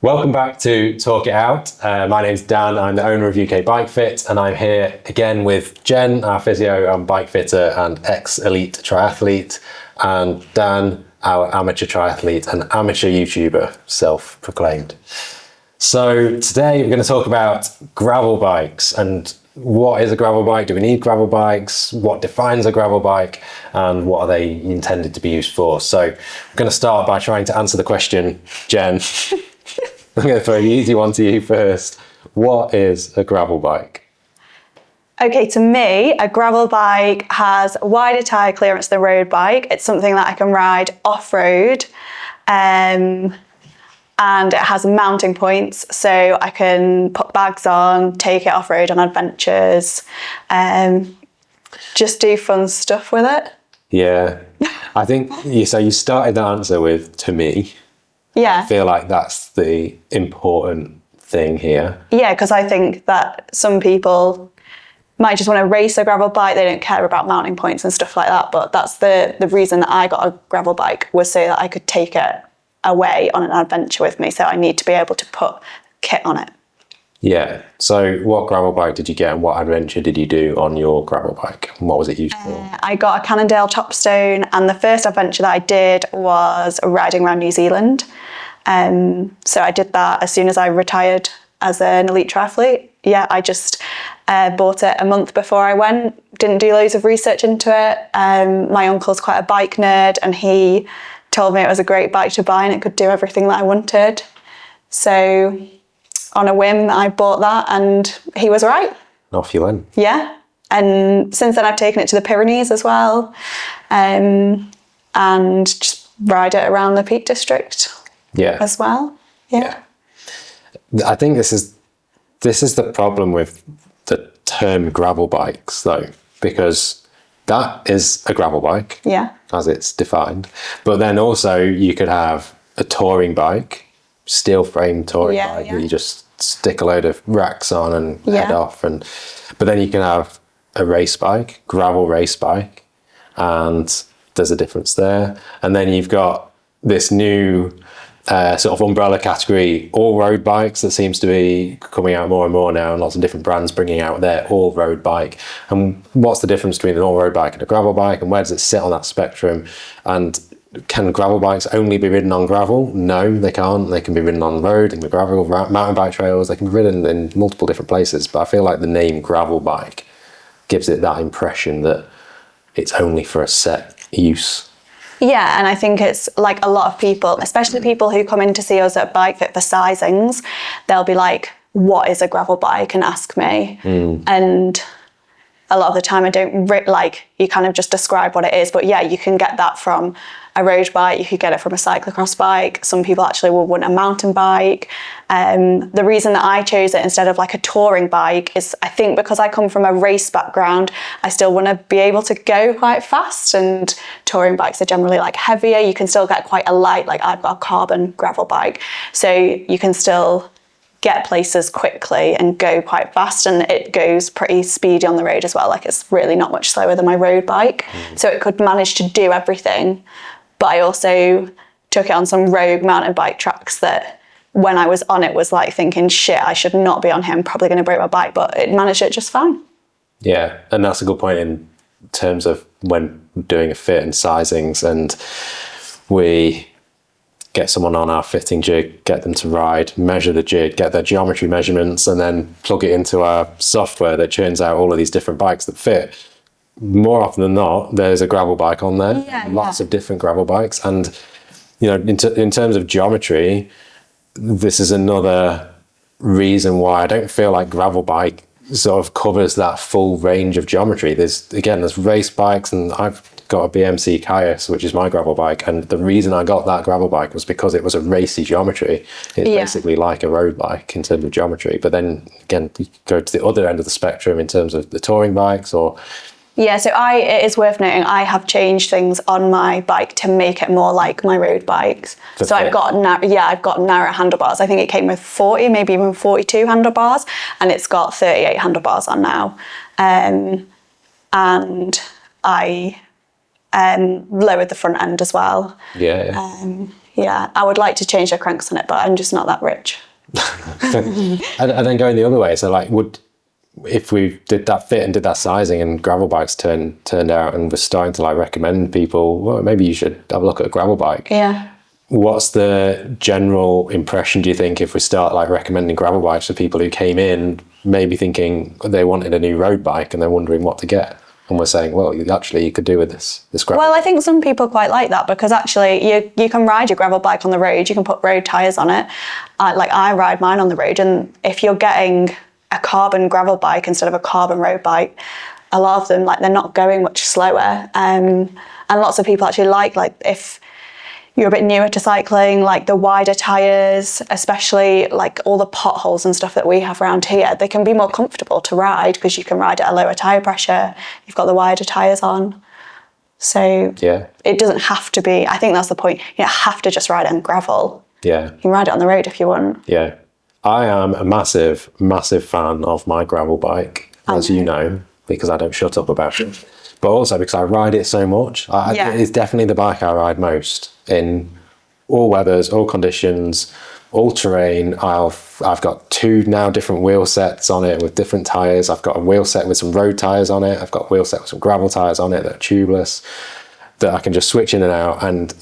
Welcome back to Talk It Out. My name's Dan, I'm the owner of UK Bike Fit, and I'm here again with Jen, our physio and bike fitter and ex-elite triathlete, and Dan, our amateur triathlete and amateur YouTuber, self-proclaimed. So today we're going to talk about gravel bikes and what is a gravel bike? Do we need gravel bikes? What defines a gravel bike? And what are they intended to be used for? So I'm going to start by trying to answer the question, Jen. I'm going to throw the easy one to you first. What is a gravel bike? Okay, to me, a gravel bike has wider tyre clearance than a road bike. It's something that I can ride off-road, and it has mounting points, so I can put bags on, take it off-road on adventures, just do fun stuff with it. Yeah, I think, so you started that answer with, to me. Yeah. I feel like that's the important thing here. Yeah, because I think that some people might just want to race a gravel bike. They don't care about mounting points and stuff like that. But that's the reason that I got a gravel bike, was so that I could take it away on an adventure with me. So I need to be able to put kit on it. Yeah. So what gravel bike did you get and what adventure did you do on your gravel bike? And what was it used for? I got a Cannondale Topstone, and the first adventure that I did was riding around New Zealand. So I did that as soon as I retired as an elite triathlete. Yeah, I just bought it a month before I went, didn't do loads of research into it. My uncle's quite a bike nerd, and he told me it was a great bike to buy and it could do everything that I wanted. So on a whim, I bought that, and he was right. Off you went. Yeah. And since then I've taken it to the Pyrenees as well, and just ride it around the Peak District. Yeah. As well. Yeah. I think this is the problem with the term gravel bikes, though, because that is a gravel bike, as it's defined. But then also you could have a touring bike, steel frame touring bike that you just stick a load of racks on and head off. But then you can have a race bike, gravel race bike, and there's a difference there. And then you've got this new sort of umbrella category, all-road bikes, that seems to be coming out more and more now, and lots of different brands bringing out their all-road bike. And what's the difference between an all-road bike and a gravel bike, and where does it sit on that spectrum? And can gravel bikes only be ridden on gravel? No, they can't. They can be ridden on road, they can be gravel, mountain bike trails, they can be ridden in multiple different places. But I feel like the name gravel bike gives it that impression that it's only for a set use. Yeah, and I think it's like a lot of people, especially people who come in to see us at Bike Fit for sizings, they'll be like, what is a gravel bike? And ask me. And a lot of the time I don't, you kind of just describe what it is. But yeah, you can get that from a road bike, you could get it from a cyclocross bike. Some people actually will want a mountain bike. The reason that I chose it instead of like a touring bike is, I think, because I come from a race background, I still want to be able to go quite fast, and touring bikes are generally like heavier. You can still get quite a light, like I've got a carbon gravel bike, so you can still get places quickly and go quite fast, and it goes pretty speedy on the road as well. Like, it's really not much slower than my road bike. So it could manage to do everything. But I also took it on some rogue mountain bike tracks that when I was on it was like thinking, shit, I should not be on here, I'm probably going to break my bike, but it managed it just fine. Yeah, and that's a good point in terms of when doing a fit and sizings, and we get someone on our fitting jig, get them to ride, measure the jig, get their geometry measurements, and then plug it into our software that churns out all of these different bikes that fit. More often than not, there's a gravel bike on there, lots of different gravel bikes. And, you know, in terms of geometry, this is another reason why I don't feel like gravel bike sort of covers that full range of geometry. There's race bikes, and I've got a BMC Caius, which is my gravel bike, and the reason I got that gravel bike was because it was a racy geometry. It's basically like a road bike in terms of geometry. But then again, you go to the other end of the spectrum in terms of the touring bikes, or yeah, so it is worth noting, I have changed things on my bike to make it more like my road bikes. So I've got narrow handlebars. I think it came with 40, maybe even 42 handlebars, and it's got 38 handlebars on now. And I lowered the front end as well. Yeah, I would like to change the cranks on it, but I'm just not that rich. And then going the other way, so like, if we did that fit and did that sizing and gravel bikes turned out and was starting to like recommend people, well, maybe you should have a look at a gravel bike. Yeah. What's the general impression, do you think, if we start like recommending gravel bikes to people who came in maybe thinking they wanted a new road bike and they're wondering what to get? And we're saying, well, you could do with this gravel. Well, I think some people quite like that because actually you can ride your gravel bike on the road. You can put road tyres on it. Like I ride mine on the road, and if you're getting a carbon gravel bike instead of a carbon road bike, a lot of them, like, they're not going much slower. And lots of people actually like if you're a bit newer to cycling, like the wider tyres, especially like all the potholes and stuff that we have around here, they can be more comfortable to ride because you can ride at a lower tyre pressure. You've got the wider tyres on. So yeah, it doesn't have to be, I think that's the point, you don't have to just ride it on gravel. Yeah. You can ride it on the road if you want. Yeah. I am a massive, massive fan of my gravel bike, as you know, because I don't shut up about it. But also because I ride it so much. It's definitely the bike I ride most in all weathers, all conditions, all terrain. I've got 2 now different wheel sets on it with different tyres. I've got a wheel set with some road tyres on it. I've got a wheel set with some gravel tyres on it that are tubeless that I can just switch in and out. And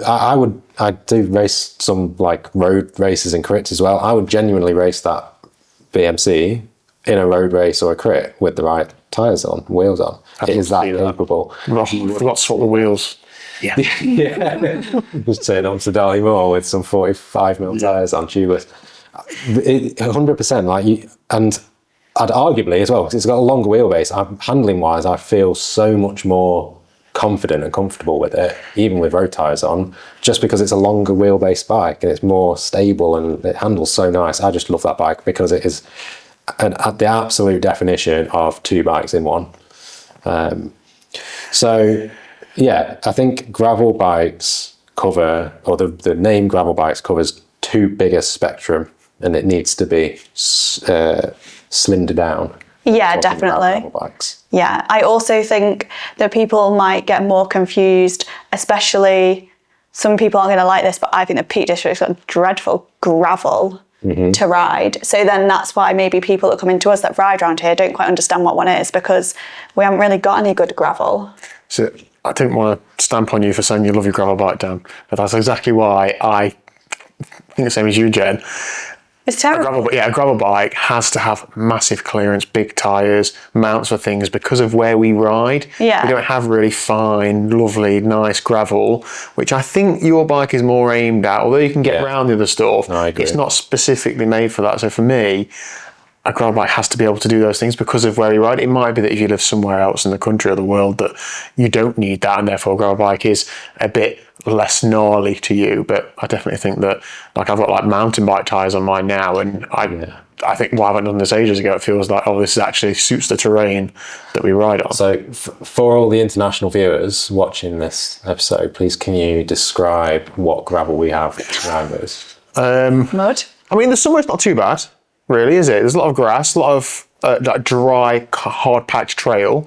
I do race some like road races and crits as well. I would genuinely race that BMC in a road race or a crit with the right tyres on, wheels on. It is that capable. I forgot to swap the wheels. Yeah. Yeah. Just turn on to Dali Moore with some 45mm tyres on tubeless. 100%. Like and I'd arguably as well, because it's got a longer wheelbase, handling wise, I feel so much more confident and comfortable with it, even with road tyres on, just because it's a longer wheelbase bike and it's more stable and it handles so nice. I just love that bike because it is the absolute definition of 2 bikes in one. So yeah, I think gravel bikes cover, or the name gravel bikes covers too big a spectrum, and it needs to be slimmed down. Yeah, definitely. Gravel bikes. Yeah, I also think that people might get more confused, especially some people aren't going to like this, but I think the Peak District's got dreadful gravel to ride. So then that's why maybe people that come into us that ride around here don't quite understand what one is, because we haven't really got any good gravel. So I didn't want to stamp on you for saying you love your gravel bike, Dan, but that's exactly why I think the same as you, Jen. It's terrible. A gravel bike has to have massive clearance, big tyres, mounts for things because of where we ride. Yeah. We don't have really fine, lovely, nice gravel, which I think your bike is more aimed at, although you can get around the other stuff. I agree. It's not specifically made for that. So for me, a gravel bike has to be able to do those things because of where you ride. It might be that if you live somewhere else in the country or the world that you don't need that, and therefore a gravel bike is a bit less gnarly to you. But I definitely think that, like, I've got like mountain bike tyres on mine now, and I think, well, I haven't done this ages ago. It feels like, this actually suits the terrain that we ride on. So for all the international viewers watching this episode, please can you describe what gravel we have around us? Mud? I mean, the summer's not too bad, really, is it? There's a lot of grass, a lot of like dry, hard patch trail.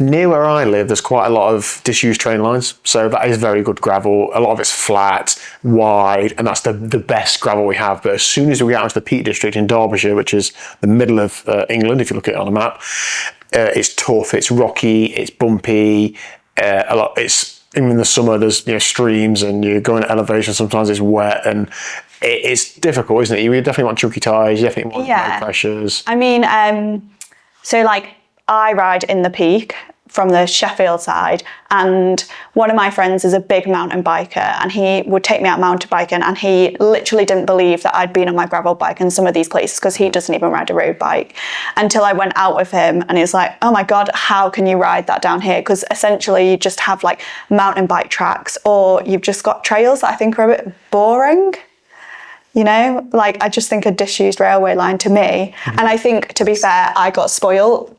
Near where I live, there's quite a lot of disused train lines, so that is very good gravel. A lot of it's flat, wide, and that's the best gravel we have. But as soon as we get out into the Peak District in Derbyshire, which is the middle of England, if you look at it on a map, it's tough, it's rocky, it's bumpy. It's even in the summer, there's streams, and you're going at elevation. Sometimes it's wet and it's difficult, isn't it? You definitely want chunky tyres, you definitely want low pressures. I mean, so like I ride in the Peak from the Sheffield side, and one of my friends is a big mountain biker, and he would take me out mountain biking, and he literally didn't believe that I'd been on my gravel bike in some of these places because he doesn't even ride a road bike, until I went out with him, and he was like, oh my God, how can you ride that down here? Because essentially you just have like mountain bike tracks, or you've just got trails that I think are a bit boring. Like I just think a disused railway line to me. And I think, to be fair, I got spoiled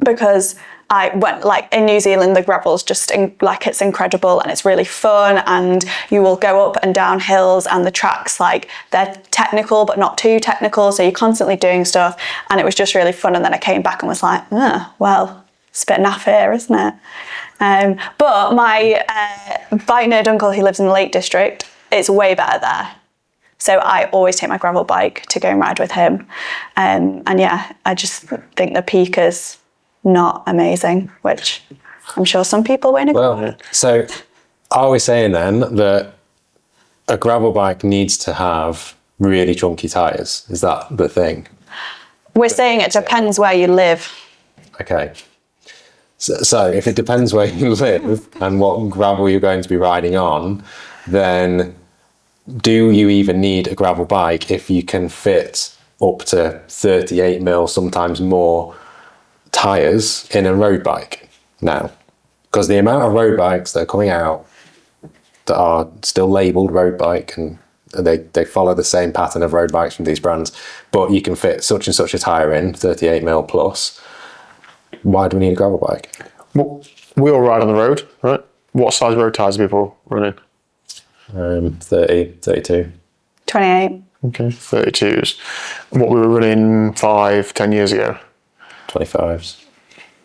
because I went, like, in New Zealand, the gravel's just it's incredible and it's really fun, and you will go up and down hills, and the tracks, like, they're technical but not too technical, so you're constantly doing stuff, and it was just really fun. And then I came back and was like, well, it's a bit naff here, isn't it? But my bike nerd uncle, who lives in the Lake District, it's way better there. So I always take my gravel bike to go and ride with him. And yeah, I just think the peak is not amazing, which I'm sure some people won't agree. Well, so are we saying then that a gravel bike needs to have really chunky tyres? Is that the thing? We're saying it depends where you live. Okay. So if it depends where you live and what gravel you're going to be riding on, then do you even need a gravel bike if you can fit up to 38 mil, sometimes more, tyres in a road bike now? Because the amount of road bikes that are coming out that are still labelled road bike, and they follow the same pattern of road bikes from these brands, but you can fit such and such a tyre in, 38 mil plus. Why do we need a gravel bike? Well, we all ride on the road, right? What size road tyres are people running? 30, 32. 28. Okay, 32s. What we were running 5-10 years ago? 25s.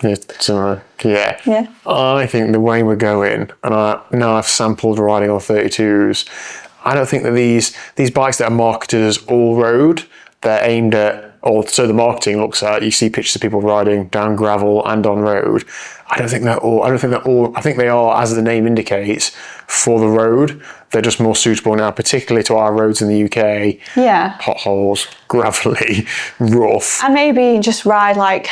Yeah, similar. Yeah. Yeah. I think the way we're going, and now I've sampled riding on 32s, I don't think that these bikes that are marketed as all road, they're aimed at, or so the marketing looks at, you see pictures of people riding down gravel and on road. I think they're all, I think they are, as the name indicates, for the road. They're just more suitable now, particularly to our roads in the UK. Yeah. Potholes, gravelly, rough. And maybe just ride like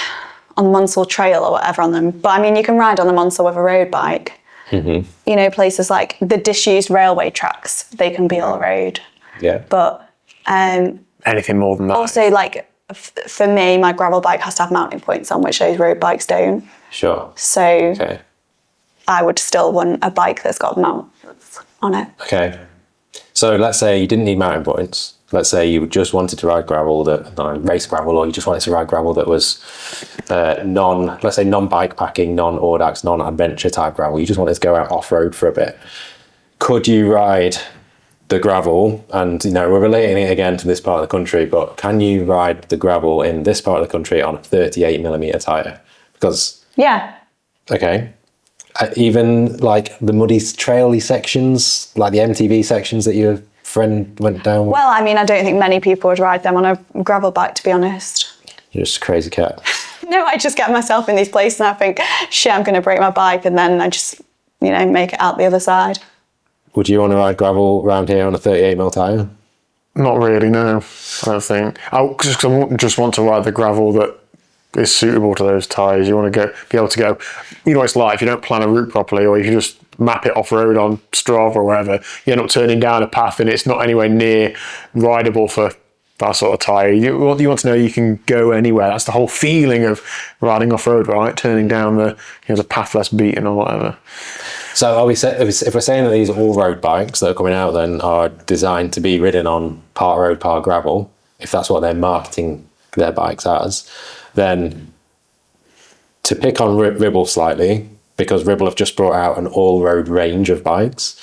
on the Munsell Trail or whatever on them. But I mean, you can ride on the Munsell with a road bike. Mm-hmm. You know, places like the disused railway tracks, they can be all road. Yeah. But anything more than that. also, like, for me, my gravel bike has to have mounting points on, which those road bikes don't. Sure. So Okay. I would still want a bike that's got mounts on it. Okay. So let's say you didn't need mounting points. Let's say you just wanted to ride gravel race gravel, or you just wanted to ride gravel that was non-bike packing, non-Audax, non-adventure type gravel. You just wanted to go out off-road for a bit. Could you ride the gravel? And, we're relating it again to this part of the country, but can you ride the gravel in this part of the country on a 38mm tyre? Because... Yeah. Okay. Even like the muddy, traily sections, like the MTV sections that your friend went down with? Well, I mean, I don't think many people would ride them on a gravel bike, to be honest. You're just a crazy cat. No, I just get myself in these places and I think, shit, I'm going to break my bike, and then I just, make it out the other side. Would you want to ride gravel around here on a 38mm tyre? Not really, no. I don't think. I just want to ride the gravel that is suitable to those tyres. You want to be able to go, what it's like if you don't plan a route properly, or you can just map it off road on Strava or wherever, you end up turning down a path and it's not anywhere near rideable for that sort of tyre. You want to know you can go anywhere. That's the whole feeling of riding off road, right? Turning down the path less beaten or whatever. So if we're saying that these all-road bikes that are coming out then are designed to be ridden on part road, part gravel, if that's what they're marketing their bikes as, then to pick on Ribble slightly, because Ribble have just brought out an all-road range of bikes,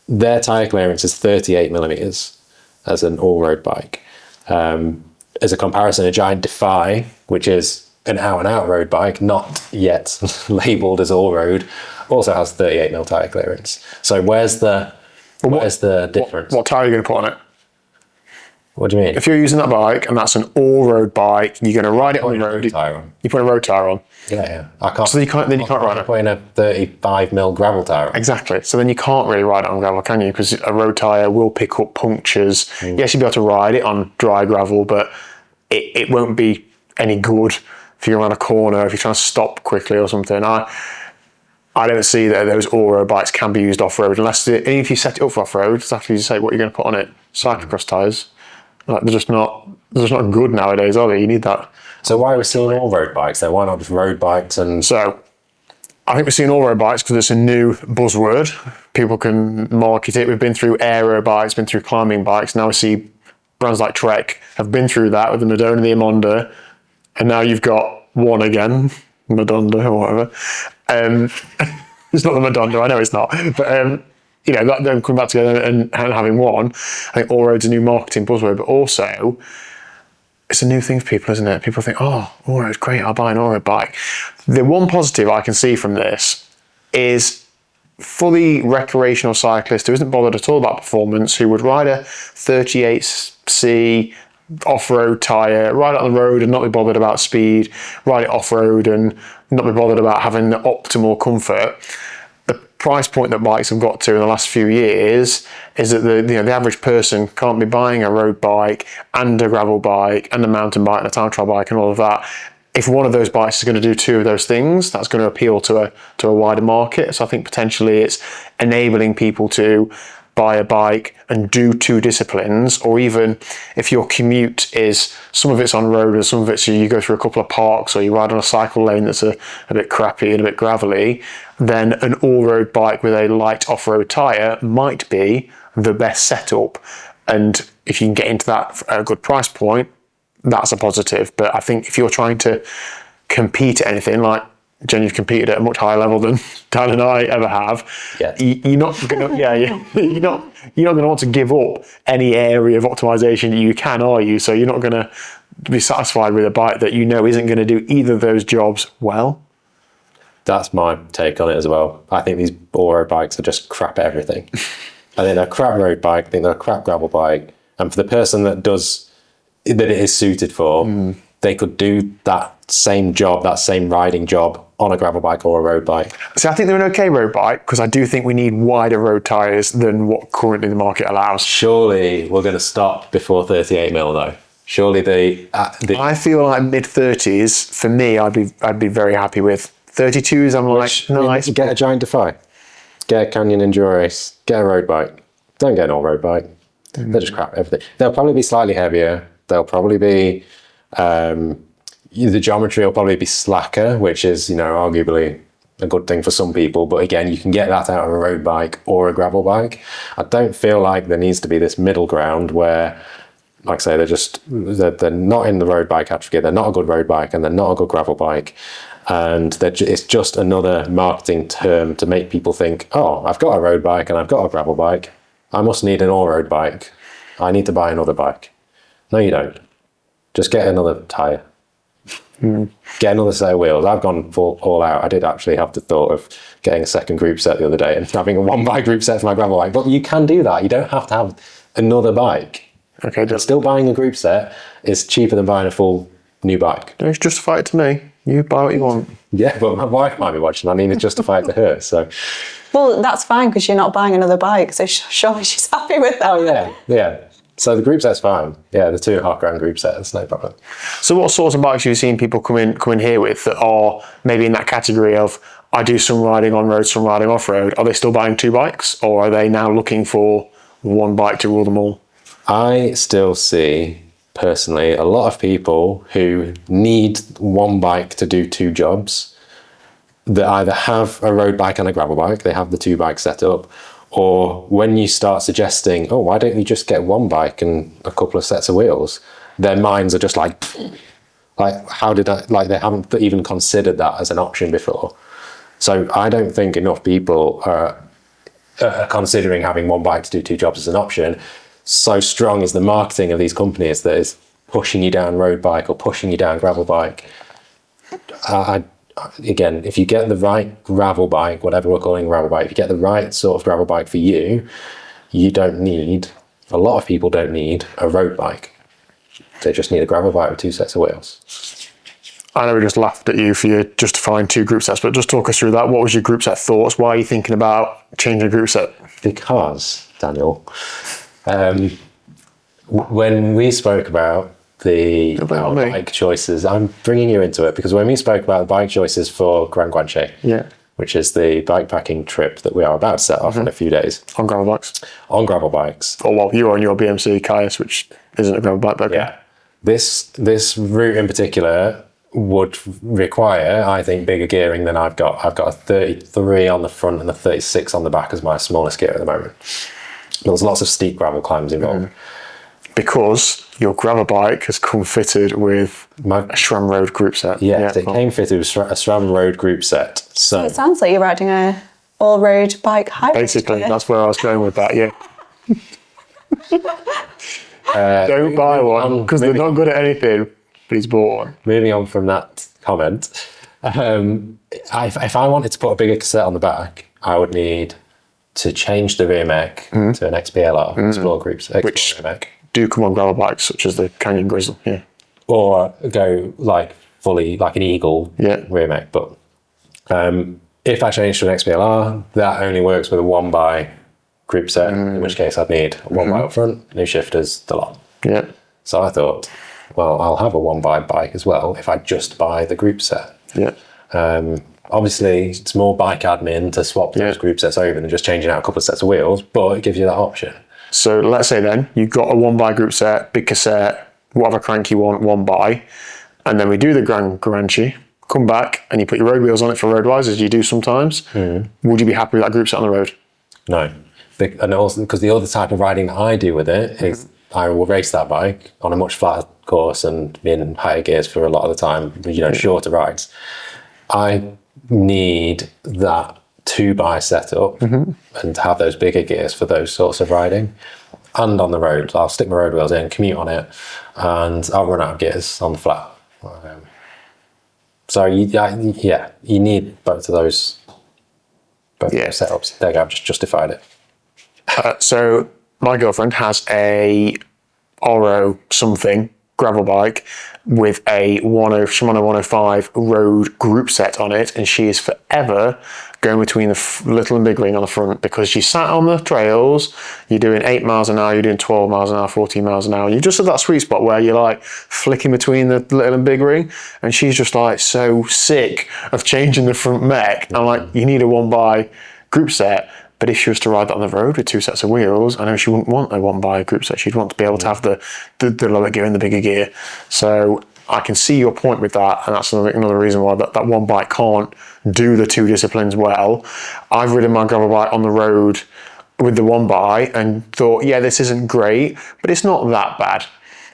their tyre clearance is 38mm as an all-road bike. As a comparison, a Giant Defy, which is an out-and-out road bike, not yet labelled as all-road, also has 38mm tyre clearance. So where's the difference? What tyre are you going to put on it? What do you mean? If you're using that bike and that's an all-road bike, you're going to ride it on the road. You put a road tyre on. Yeah. I can't. So you can't ride it. Putting a 35mm gravel tyre on. Exactly. So then you can't really ride it on gravel, can you? Because a road tyre will pick up punctures. Yes, you'll be able to ride it on dry gravel, but it won't be any good if you're around a corner, if you're trying to stop quickly or something. I don't see that those all-road bikes can be used off-road unless if you set it up for off-road, it's actually you say what you're going to put on it. Cyclocross tyres. Like they're just not good nowadays, are they? You need that. So why are we seeing all-road bikes then? Why not just road bikes? And so I think we're seeing all-road bikes because it's a new buzzword. People can market it. We've been through aero bikes, been through climbing bikes. Now we see brands like Trek have been through that with the Madonna and the Amonda, and now you've got one again, Madonna or whatever. It's not the Madonna, I know it's not, but them coming back together and having one. I think all road's a new marketing buzzword, but also it's a new thing for people, isn't it? People think, oh, all road's great, I'll buy an all road bike. The one positive I can see from this is fully recreational cyclist who isn't bothered at all about performance, who would ride a 38C off-road tyre, ride it on the road and not be bothered about speed, ride it off-road and not be bothered about having the optimal comfort. The price point that bikes have got to in the last few years is that the average person can't be buying a road bike and a gravel bike and a mountain bike and a time trial bike and all of that. If one of those bikes is going to do two of those things, that's going to appeal to a wider market. So I think potentially it's enabling people to buy a bike and do two disciplines, or even if your commute is, some of it's on road and some of it's you go through a couple of parks or you ride on a cycle lane that's a bit crappy and a bit gravelly, then an all-road bike with a light off-road tyre might be the best setup. And if you can get into that at a good price point, that's a positive. But I think if you're trying to compete at anything, like Jen, you've competed at a much higher level than Dan and I ever have. Yeah. You're not going to, you're not going to want to give up any area of optimization that you can, are you? So you're not going to be satisfied with a bike that you know isn't going to do either of those jobs well. That's my take on it as well. I think these all-road bikes are just crap at everything. I think they're a crap road bike. I think they're a crap gravel bike. And for the person that it is suited for, they could do that same job, that same riding job on a gravel bike or a road bike. So I think they're an okay road bike, because I do think we need wider road tyres than what currently the market allows. Surely we're going to stop before 38 mil though. Surely I feel like mid-30s, for me, I'd be very happy with. 32s, I'm like, nice. Get a Giant Defy, get a Canyon Enduro Race, get a road bike. Don't get an all-road bike. They're just crap everything. They'll probably be slightly heavier. They'll probably be, the geometry will probably be slacker, which is, arguably a good thing for some people. But again, you can get that out of a road bike or a gravel bike. I don't feel like there needs to be this middle ground where, like I say, they're not in the road bike category. They're not a good road bike and they're not a good gravel bike. And it's just another marketing term to make people think, oh, I've got a road bike and I've got a gravel bike. I must need an all-road bike. I need to buy another bike. No, you don't. Just get another tyre. Get another set of wheels. I've gone all out. I did actually have the thought of getting a second group set the other day and having a one-bike group set for my gravel bike. But you can do that. You don't have to have another bike. Okay. Still buying a group set is cheaper than buying a full new bike. Don't justify it to me. You buy what you want. Yeah, but my wife might be watching. I need to justify it to her. So, well, that's fine because you're not buying another bike, so surely she's happy with that. Oh yeah. So the group set's fine. Yeah, the £2.5 group set, that's no problem. So what sorts of bikes have you seen people come in here with that are maybe in that category of, I do some riding on road, some riding off road? Are they still buying two bikes, or are they now looking for one bike to rule them all? I still see, personally, a lot of people who need one bike to do two jobs, that either have a road bike and a gravel bike, they have the two bikes set up, or when you start suggesting, oh, why don't you just get one bike and a couple of sets of wheels, their minds are just like how did I, they haven't even considered that as an option before. So I don't think enough people are considering having one bike to do two jobs as an option. So strong is the marketing of these companies that is pushing you down road bike or pushing you down gravel bike. Again, if you get the right gravel bike, whatever we're calling gravel bike, if you get the right sort of gravel bike for you, a lot of people don't need a road bike. They just need a gravel bike with two sets of wheels. I know we just laughed at you for you justifying two group sets, but just talk us through that. What was your group set thoughts? Why are you thinking about changing a group set? Because, Daniel, when we spoke about the bike choices, I'm bringing you into it because when we spoke about the bike choices for Grand Guanche, which is the bikepacking trip that we are about to set off in a few days. On gravel bikes? On gravel bikes. Oh, well, you're on your BMC Caius, which isn't a gravel bike. Yeah. This route in particular would require, I think, bigger gearing than I've got. I've got a 33 on the front and a 36 on the back as my smallest gear at the moment. There's lots of steep gravel climbs involved. Because your gravel bike has come fitted with a SRAM Road group set. Yeah, it came fitted with a SRAM Road group set. So it sounds like you're riding a all-road bike hybrid. Basically, that's where I was going with that, yeah. Don't buy one, because they're not good at anything, but he's bought one. Moving on from that comment, if I wanted to put a bigger cassette on the back, I would need to change the rear mech to an XPLR, Explore Groups, Which rear mech. do come on gravel bikes, such as the Canyon Grizzle, yeah. Or go like fully like an Eagle rear mech. But if I change to an XPLR, that only works with a 1x group set, in which case I'd need a 1x up front, new shifters, the lot. Yeah. So I thought, well, I'll have a 1x bike as well if I just buy the group set. Yeah. Obviously, it's more bike admin to swap those group sets over than just changing out a couple of sets of wheels, but it gives you that option. So let's say then you've got a 1x group set, big cassette, whatever crank you want, 1x, and then we do the Grand Garanci, come back and you put your road wheels on it for road wise, as you do sometimes. Would you be happy with that group set on the road? No. And also because the other type of riding that I do with it is I will race that bike on a much flatter course and in higher gears for a lot of the time, shorter rides. I need that 2x setup and have those bigger gears for those sorts of riding. And on the road, I'll stick my road wheels in, commute on it, and I'll run out of gears on the flat. So you need both of those setups. There you go, I've just justified it. So my girlfriend has a Oro something gravel bike with a Shimano 105 road group set on it, and she is forever going between the little and big ring on the front because she sat on the trails. You're doing 8 miles an hour, you're doing 12 miles an hour, 14 miles an hour. You're just at that sweet spot where you're like flicking between the little and big ring, and she's just like so sick of changing the front mech. I'm like, you need a 1x group set. But if she was to ride that on the road with 2 sets of wheels, I know she wouldn't want a 1x group set. She'd want to be able to have the lower gear and the bigger gear. So I can see your point with that, and that's another reason why that one bike can't do the 2 disciplines well. I've ridden my gravel bike on the road with the 1x and thought, yeah, this isn't great, but it's not that bad.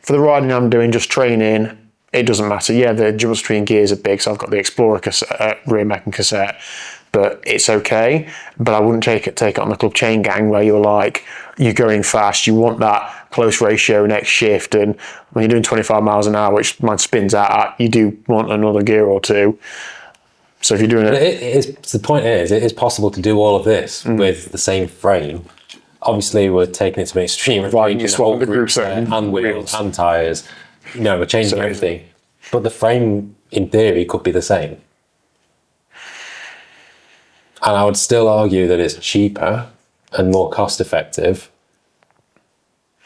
For the riding I'm doing, just training, it doesn't matter. Yeah, the jumps between gears are big, so I've got the Explorer cassette, rear mech and cassette, but it's okay. But I wouldn't take it on the club chain gang where you're going fast, you want that close ratio next shift, and when you're doing 25 miles an hour, which mine spins out at, you do want another gear or two. So if you're doing the point is, it is possible to do all of this with the same frame. Obviously, we're taking it to an extreme. Right, you swap the group set and wheels and tyres. We're changing everything. But the frame, in theory, could be the same. And I would still argue that it's cheaper and more cost effective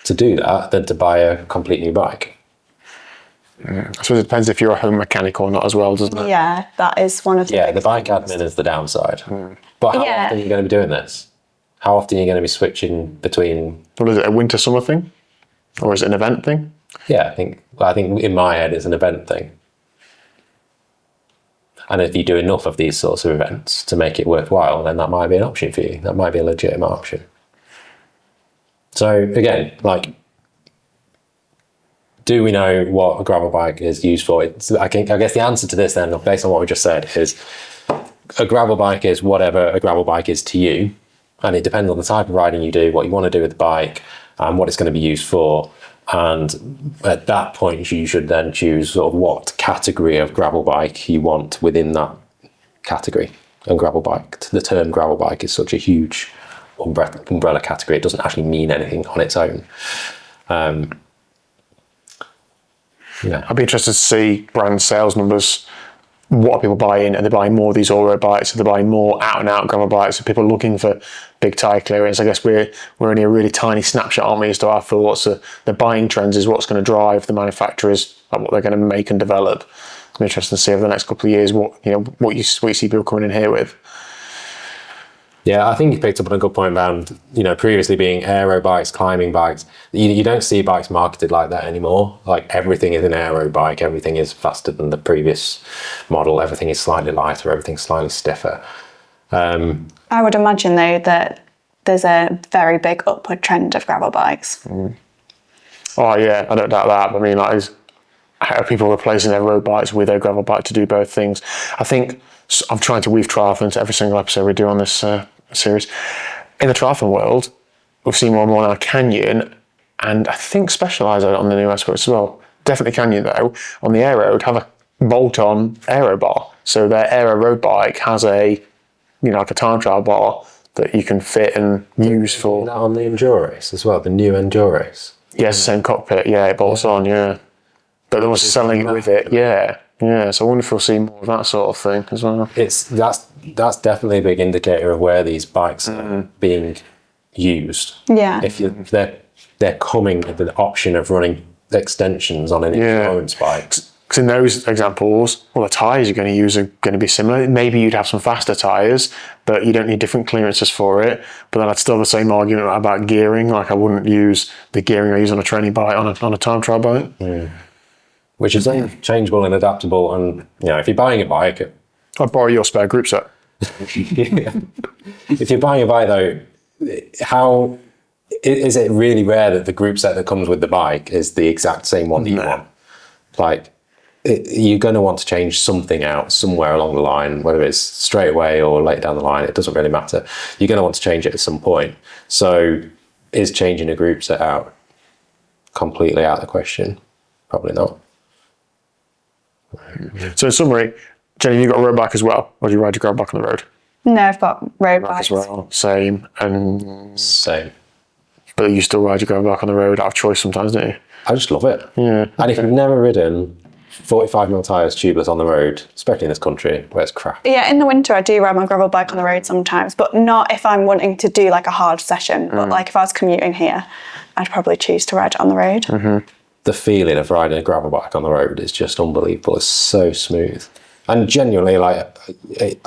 to do that than to buy a complete new bike. I suppose it depends if you're a home mechanic or not as well, doesn't it? Yeah, that is one of the the bike admin is the downside. But how often are you going to be doing this? How often are you going to be switching between... Well, is it a winter summer thing? Or is it an event thing? Yeah, I think in my head it's an event thing. And if you do enough of these sorts of events to make it worthwhile, then that might be an option for you. That might be a legitimate option. So again, do we know what a gravel bike is used for? I guess the answer to this then, based on what we just said, is a gravel bike is whatever a gravel bike is to you. And it depends on the type of riding you do, what you want to do with the bike, and what it's going to be used for. And at that point, you should then choose sort of what category of gravel bike you want within that category. And gravel bike, the term gravel bike is such a huge umbrella category. It doesn't actually mean anything on its own. I'd be interested to see brand sales numbers. What are people buying? Are they buying more of these all-road bikes? Are they buying more out-and-out gravel bikes? Are people looking for big tyre clearance? I guess we're only a really tiny snapshot, aren't we, as to our thoughts. The buying trends is what's going to drive the manufacturers, what they're going to make and develop. It'll be interesting to see over the next couple of years what you see people coming in here with. Yeah, I think you picked up on a good point around, previously being aero bikes, climbing bikes. You don't see bikes marketed like that anymore. Like everything is an aero bike, everything is faster than the previous model, everything is slightly lighter, everything's slightly stiffer. I would imagine though that there's a very big upward trend of gravel bikes. Oh yeah, I don't doubt that. I mean, how are people replacing their road bikes with their gravel bike to do both things? I think I'm trying to weave triathlon into every single episode we do on this series. In the triathlon world, we've seen more and more now Canyon, and I think Specialized on the new aspects as well. Definitely Canyon though, on the aero, have a bolt-on aero bar. So their aero road bike has a like a time trial bar that you can fit and use for. That on the Endurace as well, the new Endurace. Yeah, it's the same cockpit. Yeah, it bolts on. Yeah, but they were selling it with it. Yeah. So I wonder if we'll see more of that sort of thing as well. That's definitely a big indicator of where these bikes are being used. Yeah. If they're coming with the option of running extensions on an endurance bike. Because in those examples, the tyres you're going to use are going to be similar. Maybe you'd have some faster tyres, but you don't need different clearances for it. But then I'd still have the same argument about gearing. Like I wouldn't use the gearing I use on a training bike on a time trial bike. Which is changeable and adaptable. And if you're buying a bike, I'd borrow your spare group set. If you're buying a bike though, how is it really rare that the group set that comes with the bike is the exact same one that you want? Like, you're going to want to change something out somewhere along the line, whether it's straight away or later down the line, it doesn't really matter. You're going to want to change it at some point. So is changing a group set out completely out of the question? Probably not. So in summary, Jenny, you got a road bike as well, or do you ride your gravel bike on the road? No, I've got road bikes. As well, same. Same. But you still ride your gravel bike on the road out of choice sometimes, don't you? I just love it. Yeah. And if you've never ridden 45mm tyres tubeless on the road, especially in this country where it's crap. Yeah, in the winter I do ride my gravel bike on the road sometimes, but not if I'm wanting to do like a hard session. But like if I was commuting here, I'd probably choose to ride it on the road. The feeling of riding a gravel bike on the road is just unbelievable. It's so smooth. And genuinely, like,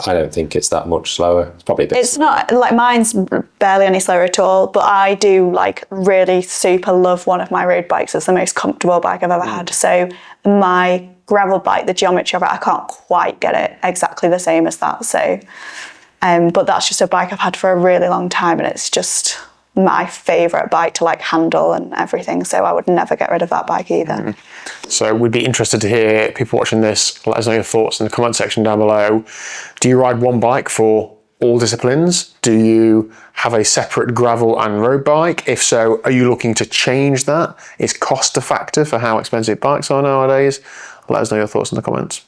I don't think it's that much slower. It's probably a bit. It's not, like mine's barely any slower at all, but I do like really super love one of my road bikes. It's the most comfortable bike I've ever had. So my gravel bike, the geometry of it, I can't quite get it exactly the same as that. So, but that's just a bike I've had for a really long time, and it's just my favourite bike to like handle and everything. So I would never get rid of that bike either. So we'd be interested to hear people watching this. Let us know your thoughts in the comment section down below. Do you ride one bike for all disciplines? Do you have a separate gravel and road bike? If so, are you looking to change that? Is cost a factor for how expensive bikes are nowadays? Let us know your thoughts in the comments.